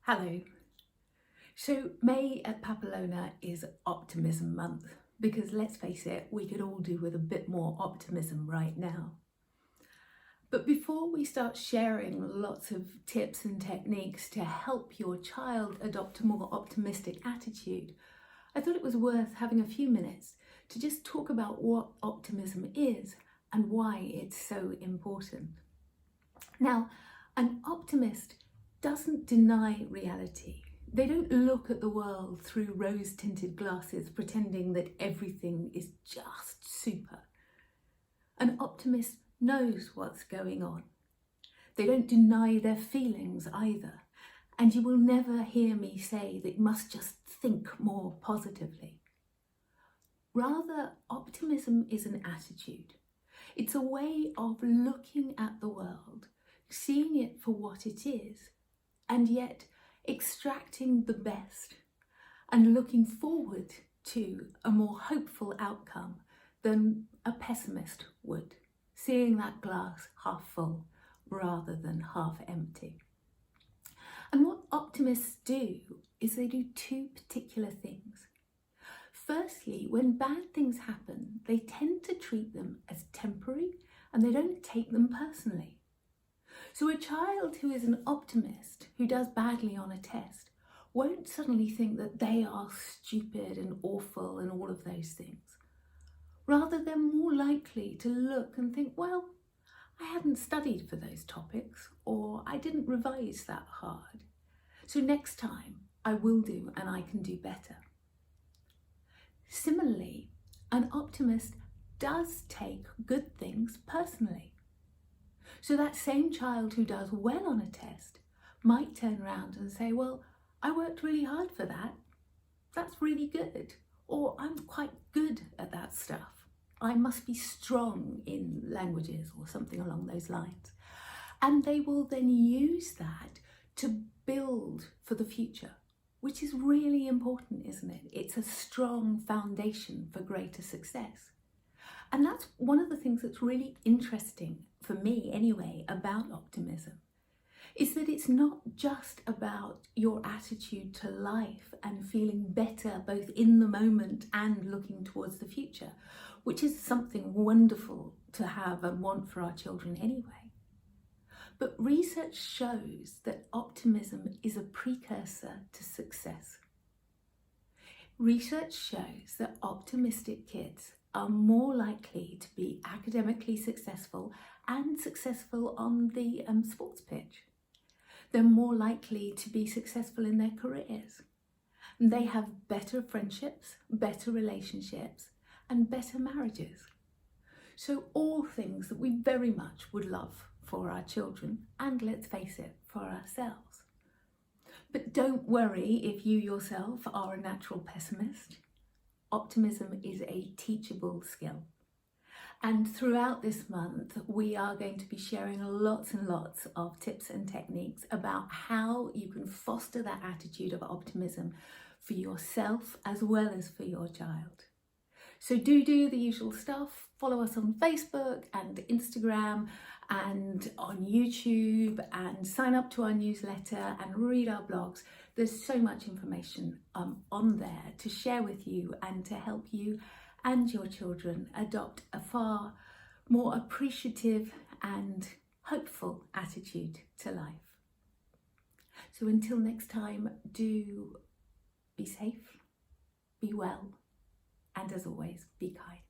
Hello. So May at Papillona is Optimism Month because let's face it, we could all do with a bit more optimism right now. But before we start sharing lots of tips and techniques to help your child adopt a more optimistic attitude, I thought it was worth having a few minutes to just talk about what optimism is and why it's so important. Now, an optimist doesn't deny reality. They don't look at the world through rose-tinted glasses pretending that everything is just super. An optimist knows what's going on. They don't deny their feelings either. And you will never hear me say that you must just think more positively. Rather, optimism is an attitude. It's a way of looking at the world, seeing it for what it is, and yet extracting the best and looking forward to a more hopeful outcome than a pessimist would, seeing that glass half full rather than half empty. And what optimists do is they do two particular things. Firstly, when bad things happen, they tend to treat them as temporary and they don't take them personally. So a child who is an optimist, who does badly on a test, won't suddenly think that they are stupid and awful and all of those things. Rather, they're more likely to look and think, well, I hadn't studied for those topics, or I didn't revise that hard. So next time I will do and I can do better. Similarly, an optimist does take good things personally. So that same child who does well on a test might turn around and say, well, I worked really hard for that. That's really good. Or I'm quite good at that stuff. I must be strong in languages or something along those lines. And they will then use that to build for the future, which is really important, isn't it? It's a strong foundation for greater success. And that's one of the things that's really interesting, for me anyway, about optimism, is that it's not just about your attitude to life and feeling better both in the moment and looking towards the future, which is something wonderful to have and want for our children anyway. But research shows that optimism is a precursor to success. Research shows that optimistic kids are more likely to be academically successful and successful on the sports pitch. They're more likely to be successful in their careers. They have better friendships, better relationships, and better marriages. So all things that we very much would love for our children, and let's face it, for ourselves. But don't worry if you yourself are a natural pessimist. Optimism is a teachable skill. And throughout this month, we are going to be sharing lots and lots of tips and techniques about how you can foster that attitude of optimism for yourself as well as for your child. So do the usual stuff. Follow us on Facebook and Instagram and on YouTube, and sign up to our newsletter and read our blogs. There's so much information on there to share with you and to help you and your children adopt a far more appreciative and hopeful attitude to life. So until next time, do be safe, be well, and as always, be kind.